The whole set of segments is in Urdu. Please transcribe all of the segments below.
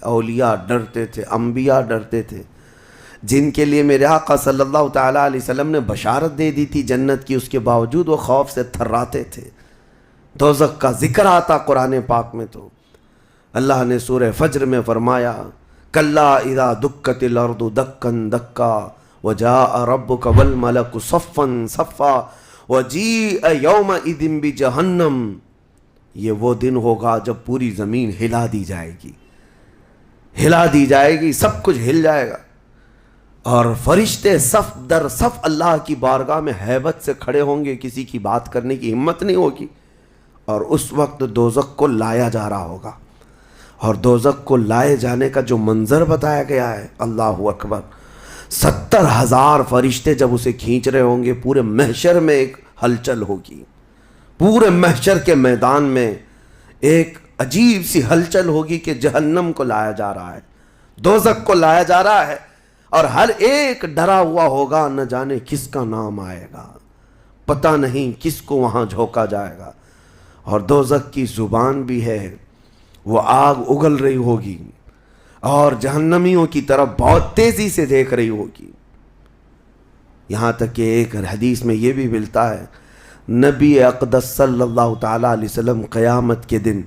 اولیاء ڈرتے تھے، انبیاء ڈرتے تھے، جن کے لیے میرے آقا صلی اللہ تعالیٰ علیہ وسلم نے بشارت دے دی تھی جنت کی، اس کے باوجود وہ خوف سے تھراتے تھے۔ دوزخ کا ذکر آتا قرآن پاک میں تو اللہ نے سورہ فجر میں فرمایا کلا اذا دکت الارض دکن دکا وجاء ربک والملک صفا صفا وجیء یومئذ بجہنم، یہ وہ دن ہوگا جب پوری زمین ہلا دی جائے گی، ہلا دی جائے گی، سب کچھ ہل جائے گا، اور فرشتے صف در صف اللہ کی بارگاہ میں ہیبت سے کھڑے ہوں گے، کسی کی بات کرنے کی ہمت نہیں ہوگی، اور اس وقت دوزخ کو لایا جا رہا ہوگا۔ اور دوزخ کو لائے جانے کا جو منظر بتایا گیا ہے، اللہ اکبر، 70,000 فرشتے جب اسے کھینچ رہے ہوں گے، پورے محشر میں ایک ہلچل ہوگی، پورے محشر کے میدان میں ایک عجیب سی ہلچل ہوگی کہ جہنم کو لایا جا رہا ہے، دوزخ کو لایا جا رہا ہے، اور ہر ایک ڈرا ہوا ہوگا، نہ جانے کس کا نام آئے گا، پتہ نہیں کس کو وہاں جھونکا جائے گا۔ اور دوزخ کی زبان بھی ہے، وہ آگ اگل رہی ہوگی اور جہنمیوں کی طرف بہت تیزی سے دیکھ رہی ہوگی، یہاں تک کہ ایک حدیث میں یہ بھی ملتا ہے نبی اقدس صلی اللہ تعالیٰ علیہ وسلم قیامت کے دن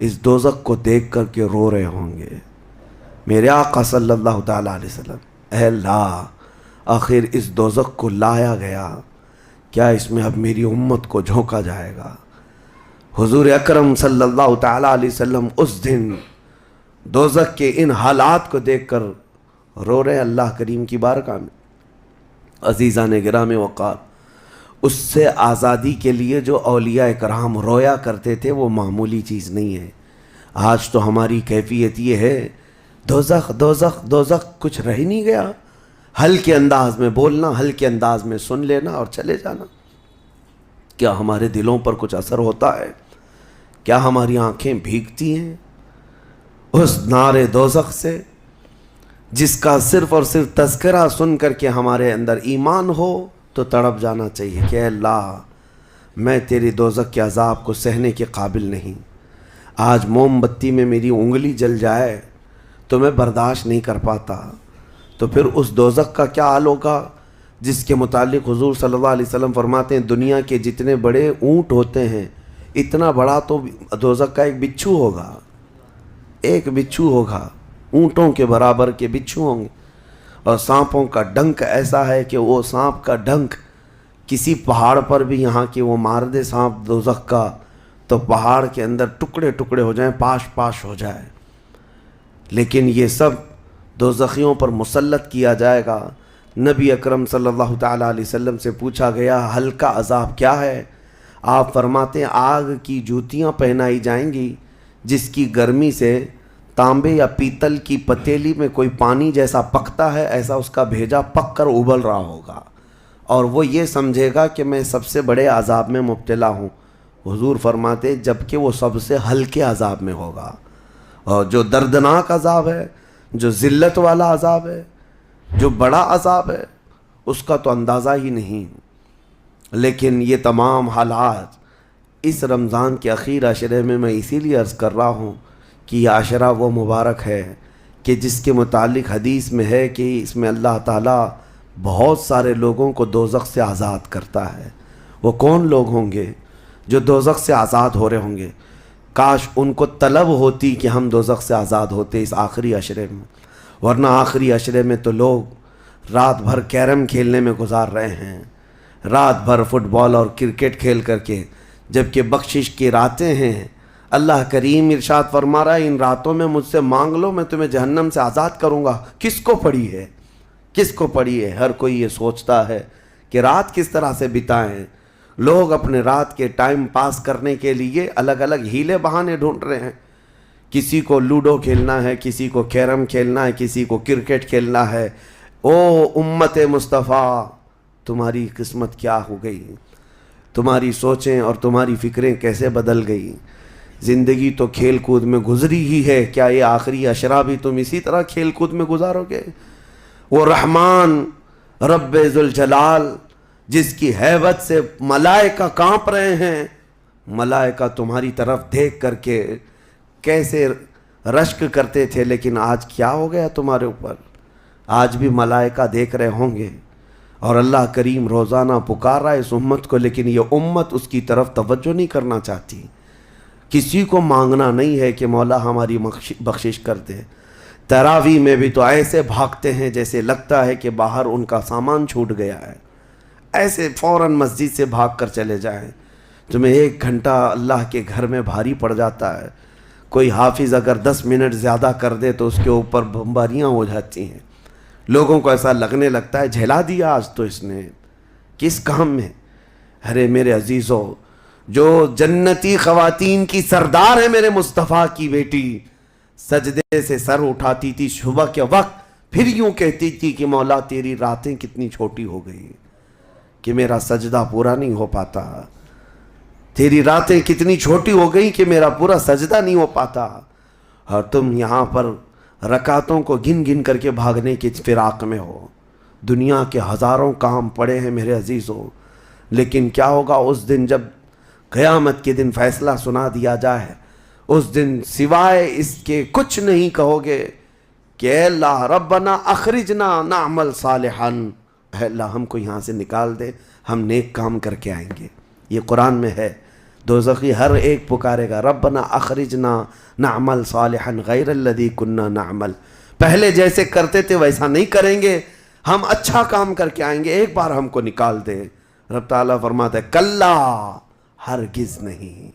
اس دوزخ کو دیکھ کر کے رو رہے ہوں گے، میرے آقا صلی اللہ تعالیٰ علیہ وسلم، اے اللہ آخر اس دوزخ کو لایا گیا، کیا اس میں اب میری امت کو جھونکا جائے گا؟ حضور اکرم صلی اللہ تعالیٰ علیہ وسلم اس دن دوزخ کے ان حالات کو دیکھ کر رو رہے اللہ کریم کی بارگاہ میں۔ عزیزان گرامی وقار، اس سے آزادی کے لیے جو اولیاء کرام رویا کرتے تھے وہ معمولی چیز نہیں ہے۔ آج تو ہماری کیفیت یہ ہے دوزخ دوزخ دوزخ، کچھ رہ نہیں گیا، ہلکے انداز میں بولنا، ہلکے انداز میں سن لینا اور چلے جانا۔ کیا ہمارے دلوں پر کچھ اثر ہوتا ہے؟ کیا ہماری آنکھیں بھیگتی ہیں اس نعرے دوزخ سے جس کا صرف اور صرف تذکرہ سن کر کے ہمارے اندر ایمان ہو تو تڑپ جانا چاہیے کہ اے اللہ میں تیری دوزخ کے عذاب کو سہنے کے قابل نہیں، آج موم بتی میں میری انگلی جل جائے تو میں برداشت نہیں کر پاتا، تو پھر اس دوزخ کا کیا حال ہوگا جس کے متعلق حضور صلی اللہ علیہ وسلم فرماتے ہیں دنیا کے جتنے بڑے اونٹ ہوتے ہیں اتنا بڑا تو دوزخ کا ایک بچھو ہوگا، ایک بچھو ہوگا، اونٹوں کے برابر کے بچھو ہوں گے، اور سانپوں کا ڈنک ایسا ہے کہ وہ سانپ کا ڈنک کسی پہاڑ پر بھی یہاں کہ وہ مار دے سانپ دوزخ کا تو پہاڑ کے اندر ٹکڑے ٹکڑے ہو جائیں، پاش پاش ہو جائے، لیکن یہ سب دوزخیوں پر مسلط کیا جائے گا۔ نبی اکرم صلی اللہ تعالیٰ علیہ وسلم سے پوچھا گیا ہلکا عذاب کیا ہے؟ آپ فرماتے ہیں آگ کی جوتیاں پہنائی جائیں گی جس کی گرمی سے تانبے یا پیتل کی پتیلی میں کوئی پانی جیسا پکتا ہے ایسا اس کا بھیجا پک کر ابل رہا ہوگا، اور وہ یہ سمجھے گا کہ میں سب سے بڑے عذاب میں مبتلا ہوں۔ حضور فرماتے جبکہ وہ سب سے ہلکے عذاب میں ہوگا، اور جو دردناک عذاب ہے، جو ذلت والا عذاب ہے، جو بڑا عذاب ہے، اس کا تو اندازہ ہی نہیں۔ لیکن یہ تمام حالات اس رمضان کے اخیر عشرے میں اسی لیے عرض کر رہا ہوں کہ یہ عشرہ وہ مبارک ہے کہ جس کے متعلق حدیث میں ہے کہ اس میں اللہ تعالیٰ بہت سارے لوگوں کو دوزخ سے آزاد کرتا ہے۔ وہ کون لوگ ہوں گے جو دوزخ سے آزاد ہو رہے ہوں گے؟ کاش ان کو طلب ہوتی کہ ہم دوزخ سے آزاد ہوتے اس آخری عشرے میں، ورنہ آخری عشرے میں تو لوگ رات بھر کیرم کھیلنے میں گزار رہے ہیں، رات بھر فٹ بال اور کرکٹ کھیل کر کے، جبکہ بخشش کی راتیں ہیں۔ اللہ کریم ارشاد فرما رہا ہے ان راتوں میں مجھ سے مانگ لو میں تمہیں جہنم سے آزاد کروں گا۔ کس کو پڑی ہے؟ کس کو پڑی ہے؟ ہر کوئی یہ سوچتا ہے کہ رات کس طرح سے بتائیں۔ لوگ اپنے رات کے ٹائم پاس کرنے کے لیے الگ الگ ہیلے بہانے ڈھونڈ رہے ہیں، کسی کو لوڈو کھیلنا ہے، کسی کو کیرم کھیلنا ہے، کسی کو کرکٹ کھیلنا ہے۔ او امت مصطفیٰ تمہاری قسمت کیا ہو گئی؟ تمہاری سوچیں اور تمہاری فکریں کیسے بدل گئی؟ زندگی تو کھیل کود میں گزری ہی ہے، کیا یہ آخری عشرہ بھی تم اسی طرح کھیل کود میں گزارو گے؟ وہ رحمان رب ذوالجلال جس کی ہیبت سے ملائکہ کانپ رہے ہیں، ملائکہ تمہاری طرف دیکھ کر کے کیسے رشک کرتے تھے، لیکن آج کیا ہو گیا تمہارے اوپر؟ آج بھی ملائکہ دیکھ رہے ہوں گے، اور اللہ کریم روزانہ پکار رہا ہے اس امت کو، لیکن یہ امت اس کی طرف توجہ نہیں کرنا چاہتی۔ کسی کو مانگنا نہیں ہے کہ مولا ہماری بخشش کر دے۔ تراویح میں بھی تو ایسے بھاگتے ہیں جیسے لگتا ہے کہ باہر ان کا سامان چھوٹ گیا ہے، ایسے فوراً مسجد سے بھاگ کر چلے جائیں۔ تمہیں 1 گھنٹہ اللہ کے گھر میں بھاری پڑ جاتا ہے، کوئی حافظ اگر 10 منٹ زیادہ کر دے تو اس کے اوپر بمباریاں ہو جاتی ہیں، لوگوں کو ایسا لگنے لگتا ہے جھیلا دیا آج تو اس نے، کس کام میں؟ ارے میرے عزیزو، جو جنتی خواتین کی سردار ہے میرے مصطفیٰ کی بیٹی، سجدے سے سر اٹھاتی تھی صبح کے وقت، پھر یوں کہتی تھی کہ مولا تیری راتیں کتنی چھوٹی ہو گئی کہ میرا سجدہ پورا نہیں ہو پاتا، تیری راتیں کتنی چھوٹی ہو گئی کہ میرا پورا سجدہ نہیں ہو پاتا، اور تم یہاں پر رکعتوں کو گن گن کر کے بھاگنے کی فراق میں ہو۔ دنیا کے ہزاروں کام پڑے ہیں میرے عزیزوں، لیکن کیا ہوگا اس دن جب قیامت کے دن فیصلہ سنا دیا جائے؟ اس دن سوائے اس کے کچھ نہیں کہو گے کہ اے اللہ ربنا اخرجنا نعمل صالحا، اے اللہ ہم کو یہاں سے نکال دے، ہم نیک کام کر کے آئیں گے۔ یہ قرآن میں ہے، دوزخی ہر ایک پکارے گا ربنا اخرجنا نعمل صالحا غیر الذی کننا نعمل، پہلے جیسے کرتے تھے ویسا نہیں کریں گے، ہم اچھا کام کر کے آئیں گے، ایک بار ہم کو نکال دے۔ رب تعالیٰ فرماتا ہے کلا، ہرگز نہیں،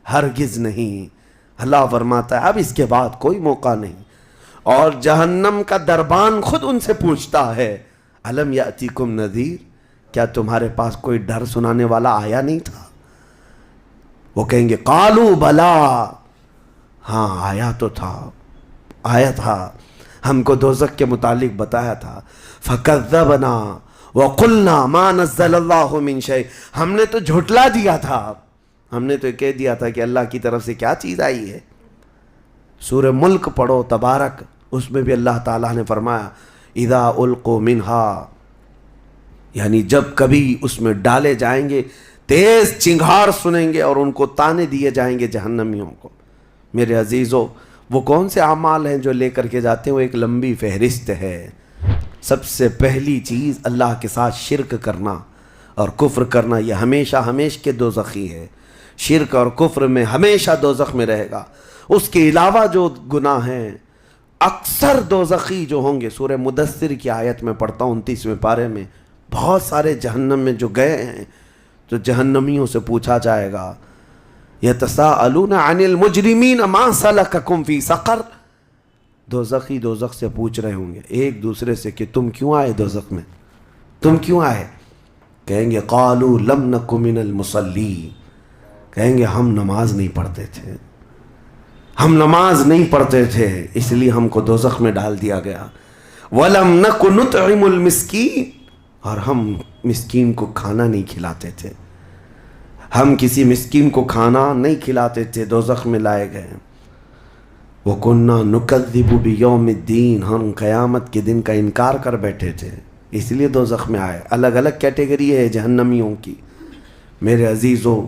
ہرگز نہیں۔ اللہ فرماتا ہے اب اس کے بعد کوئی موقع نہیں، اور جہنم کا دربان خود ان سے پوچھتا ہے الم یاتیکم نذیر، کیا تمہارے پاس کوئی ڈر سنانے والا آیا نہیں تھا؟ وہ کہیں گے قالوا بلا، ہاں آیا تو تھا، آیا تھا، ہم کو دوزخ کے متعلق بتایا تھا۔ فکذبنا وقلنا ما نزل اللہ من شیء، ہم نے تو جھٹلا دیا تھا، ہم نے تو کہہ دیا تھا کہ اللہ کی طرف سے کیا چیز آئی ہے۔ سورہ ملک پڑھو تبارک، اس میں بھی اللہ تعالیٰ نے فرمایا اذا القوا منہا، یعنی جب کبھی اس میں ڈالے جائیں گے تیز چنگھاڑ سنیں گے اور ان کو تانے دیے جائیں گے جہنمیوں کو۔ میرے عزیزو، وہ کون سے اعمال ہیں جو لے کر کے جاتے ہیں؟ وہ ایک لمبی فہرست ہے۔ سب سے پہلی چیز اللہ کے ساتھ شرک کرنا اور کفر کرنا، یہ ہمیشہ ہمیشہ کے دوزخی ہے، شرک اور کفر میں ہمیشہ دوزخ میں رہے گا۔ اس کے علاوہ جو گناہ ہیں اکثر دوزخی جو ہوں گے، سورہ مدثر کی آیت میں پڑھتا ہوں 29ویں پارے میں، بہت سارے جہنم میں جو گئے ہیں تو جہنمیوں سے پوچھا جائے گا یتساءلون عن المجرمین ما سلککم فی سقر، دوزخی دوزخ سے پوچھ رہے ہوں گے ایک دوسرے سے کہ تم کیوں آئے دوزخ میں، تم کیوں آئے؟ کہیں گے قالوا لم نک من المصلین، کہیں گے ہم نماز نہیں پڑھتے تھے، ہم نماز نہیں پڑھتے تھے اس لیے ہم کو دوزخ میں ڈال دیا گیا۔ وَلَمْ نَكُ نُطْعِمُ الْمِسْكِينَ، اور ہم مسکین کو کھانا نہیں کھلاتے تھے، ہم کسی مسکین کو کھانا نہیں کھلاتے تھے، دوزخ میں لائے گئے۔ وَكُنَّا نُكَذِّبُ بِيَوْمِ الدِّينِ، ہم قیامت کے دن کا انکار کر بیٹھے تھے اس لیے دوزخ میں آئے۔ الگ الگ کیٹیگری ہے جہنمیوں کی۔ میرے عزیزوں،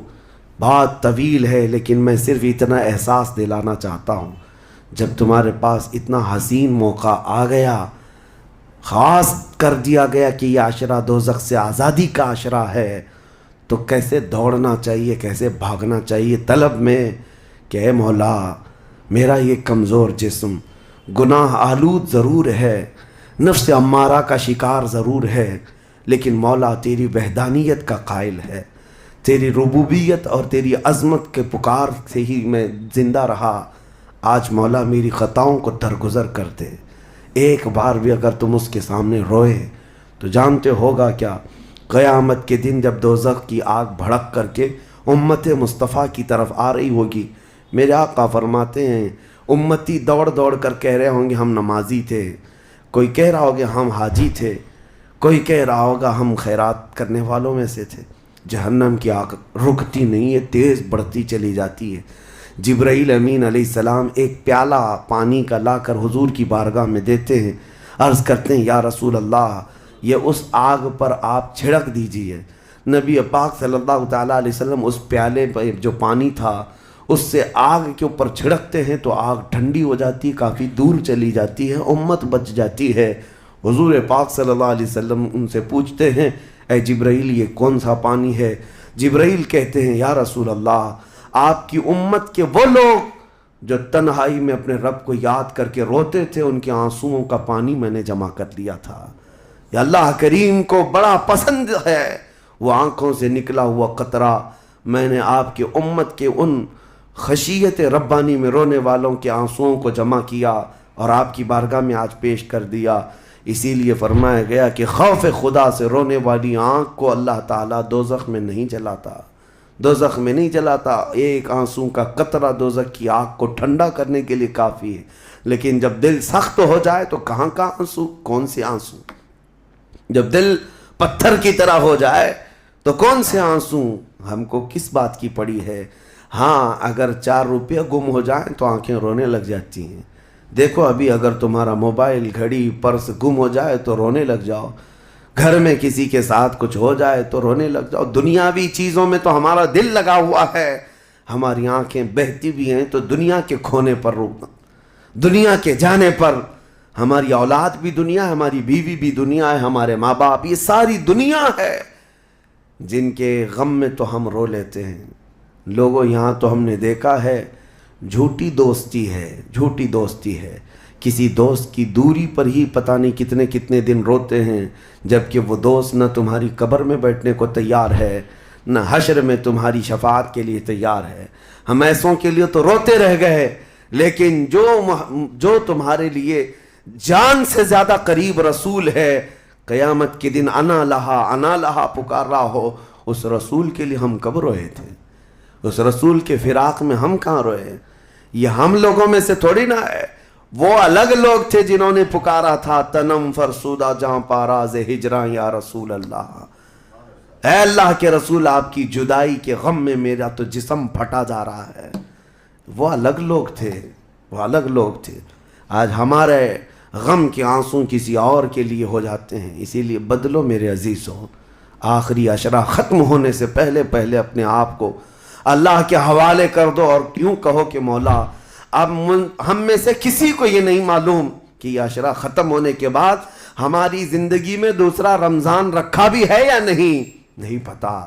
بات طویل ہے لیکن میں صرف اتنا احساس دلانا چاہتا ہوں، جب تمہارے پاس اتنا حسین موقع آ گیا، خاص کر دیا گیا کہ یہ عشرہ دوزخ سے آزادی کا عشرہ ہے، تو کیسے دوڑنا چاہیے، کیسے بھاگنا چاہیے طلب میں کہ اے مولا میرا یہ کمزور جسم گناہ آلود ضرور ہے، نفس امارہ کا شکار ضرور ہے، لیکن مولا تیری وحدانیت کا قائل ہے، تیری ربوبیت اور تیری عظمت کے پکار سے ہی میں زندہ رہا۔ آج مولا میری خطاؤں کو درگزر کر دے۔ ایک بار بھی اگر تم اس کے سامنے روئے تو جانتے ہوگا کیا، قیامت کے دن جب دوزخ کی آگ بھڑک کر کے امت مصطفیٰ کی طرف آ رہی ہوگی، میرے آقا فرماتے ہیں امتی دوڑ دوڑ کر کہہ رہے ہوں گے ہم نمازی تھے، کوئی کہہ رہا ہوگا ہم حاجی تھے، کوئی کہہ رہا ہوگا ہم خیرات کرنے والوں میں سے تھے۔ جہنم کی آگ رکتی نہیں ہے، تیز بڑھتی چلی جاتی ہے۔ جبرائیل امین علیہ السلام ایک پیالہ پانی کا لا کر حضور کی بارگاہ میں دیتے ہیں، عرض کرتے ہیں یا رسول اللہ یہ اس آگ پر آپ چھڑک دیجئے۔ نبی پاک صلی اللہ تعالیٰ علیہ وسلم اس پیالے پر جو پانی تھا اس سے آگ کے اوپر چھڑکتے ہیں تو آگ ٹھنڈی ہو جاتی، کافی دور چلی جاتی ہے، امت بچ جاتی ہے۔ حضور پاک صلی اللہ علیہ وسلم ان سے پوچھتے ہیں اے جبرائیل یہ کون سا پانی ہے؟ جبرائیل کہتے ہیں یا رسول اللہ آپ کی امت کے وہ لوگ جو تنہائی میں اپنے رب کو یاد کر کے روتے تھے، ان کے آنسوؤں کا پانی میں نے جمع کر لیا تھا۔ یا اللہ کریم کو بڑا پسند ہے وہ آنکھوں سے نکلا ہوا قطرہ، میں نے آپ کی امت کے ان خشیت ربانی میں رونے والوں کے آنسوؤں کو جمع کیا اور آپ کی بارگاہ میں آج پیش کر دیا۔ اسی لیے فرمایا گیا کہ خوف خدا سے رونے والی آنکھ کو اللہ تعالیٰ دوزخ میں نہیں جلاتا، دوزخ میں نہیں جلاتا۔ ایک آنسو کا قطرہ دوزخ کی آگ کو ٹھنڈا کرنے کے لیے کافی ہے، لیکن جب دل سخت ہو جائے تو کہاں کا آنسو، کون سے آنسو؟ جب دل پتھر کی طرح ہو جائے تو کون سے آنسو؟ ہم کو کس بات کی پڑی ہے؟ ہاں اگر 4 روپیہ گم ہو جائیں تو آنکھیں رونے لگ جاتی ہیں۔ دیکھو ابھی اگر تمہارا موبائل، گھڑی، پرس گم ہو جائے تو رونے لگ جاؤ، گھر میں کسی کے ساتھ کچھ ہو جائے تو رونے لگ جاؤ۔ دنیاوی چیزوں میں تو ہمارا دل لگا ہوا ہے، ہماری آنکھیں بہتی بھی ہیں تو دنیا کے کھونے پر رونا، دنیا کے جانے پر۔ ہماری اولاد بھی دنیا ہے، ہماری بیوی بھی دنیا ہے، ہمارے ماں باپ، یہ ساری دنیا ہے جن کے غم میں تو ہم رو لیتے ہیں۔ لوگوں یہاں تو ہم نے دیکھا ہے جھوٹی دوستی ہے، جھوٹی دوستی ہے، کسی دوست کی دوری پر ہی پتہ نہیں کتنے کتنے دن روتے ہیں، جبکہ وہ دوست نہ تمہاری قبر میں بیٹھنے کو تیار ہے، نہ حشر میں تمہاری شفاعت کے لیے تیار ہے۔ ہم ایسوں کے لیے تو روتے رہ گئے، لیکن جو تمہارے لیے جان سے زیادہ قریب رسول ہے، قیامت کے دن انا لہا پکار رہا ہو، اس رسول کے لیے ہم کب روئے تھے؟ اس رسول کے فراق میں ہم کہاں روئے؟ یہ ہم لوگوں میں سے تھوڑی نہ ہے، وہ الگ لوگ تھے جنہوں نے پکارا تھا تنم فرسودہ جہاں پاراز ہجراں یا رسول اللہ، اے اللہ کے رسول آپ کی جدائی کے غم میں میرا تو جسم پھٹا جا رہا ہے۔ وہ الگ لوگ تھے، وہ الگ لوگ تھے۔ آج ہمارے غم کے آنسوں کسی اور کے لیے ہو جاتے ہیں، اسی لیے بدلو میرے عزیزوں، آخری عشرہ ختم ہونے سے پہلے اپنے آپ کو اللہ کے حوالے کر دو، اور کیوں کہو کہ مولا اب ہم میں سے کسی کو یہ نہیں معلوم کہ یہ عشرہ ختم ہونے کے بعد ہماری زندگی میں دوسرا رمضان رکھا بھی ہے یا نہیں پتا۔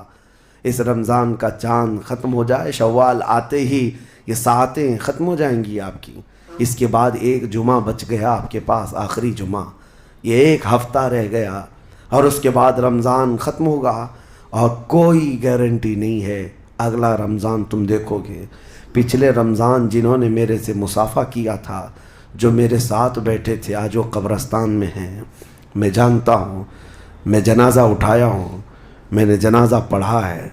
اس رمضان کا چاند ختم ہو جائے، شوال آتے ہی یہ ساعتیں ختم ہو جائیں گی آپ کی، اس کے بعد ایک جمعہ بچ گیا آپ کے پاس، آخری جمعہ، یہ ایک ہفتہ رہ گیا، اور اس کے بعد رمضان ختم ہوگا، اور کوئی گارنٹی نہیں ہے اگلا رمضان تم دیکھو گے۔ پچھلے رمضان جنہوں نے میرے سے مصافحہ کیا تھا، جو میرے ساتھ بیٹھے تھے، آج وہ قبرستان میں ہیں، میں جانتا ہوں، میں جنازہ اٹھایا ہوں، میں نے جنازہ پڑھا ہے،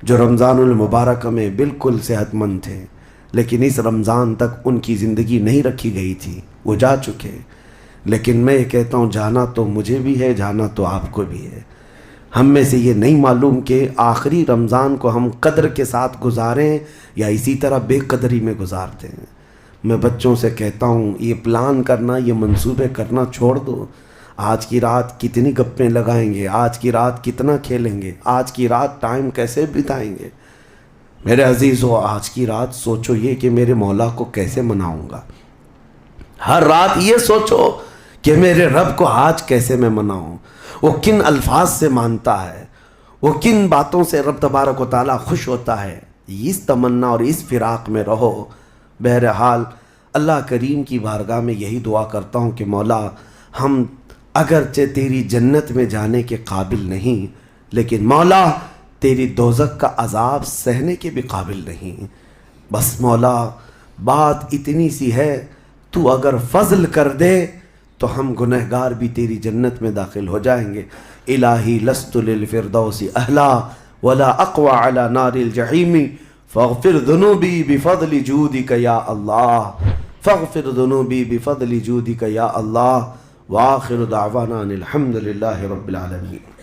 جو رمضان المبارک میں بالکل صحت مند تھے، لیکن اس رمضان تک ان کی زندگی نہیں رکھی گئی تھی، وہ جا چکے۔ لیکن میں یہ کہتا ہوں جانا تو مجھے بھی ہے، جانا تو آپ کو بھی ہے۔ ہم میں سے یہ نہیں معلوم کہ آخری رمضان کو ہم قدر کے ساتھ گزاریں یا اسی طرح بے قدری میں گزارتے ہیں۔ میں بچوں سے کہتا ہوں یہ پلان کرنا، یہ منصوبے کرنا چھوڑ دو۔ آج کی رات کتنی گپیں لگائیں گے، آج کی رات کتنا کھیلیں گے، آج کی رات ٹائم کیسے بتائیں گے؟ میرے عزیزو، آج کی رات سوچو یہ کہ میرے مولا کو کیسے مناؤں گا۔ ہر رات یہ سوچو کہ میرے رب کو آج کیسے میں مناؤں، وہ کن الفاظ سے مانتا ہے، وہ کن باتوں سے رب تبارک و تعالیٰ خوش ہوتا ہے۔ اس تمنا اور اس فراق میں رہو۔ بہرحال اللہ کریم کی بارگاہ میں یہی دعا کرتا ہوں کہ مولا ہم اگرچہ تیری جنت میں جانے کے قابل نہیں، لیکن مولا تیری دوزخ کا عذاب سہنے کے بھی قابل نہیں۔ بس مولا بات اتنی سی ہے، تو اگر فضل کر دے تو ہم گنہگار بھی تیری جنت میں داخل ہو جائیں گے۔ الہی لست للفردوس اہلا ولا اقوى على نار الجحیم فاغفر ذنوبی بفضل جودک یا اللہ، فاغفر ذنوبی بفضل جودک یا اللہ، وآخر دعوانا الحمد للہ رب العالمین۔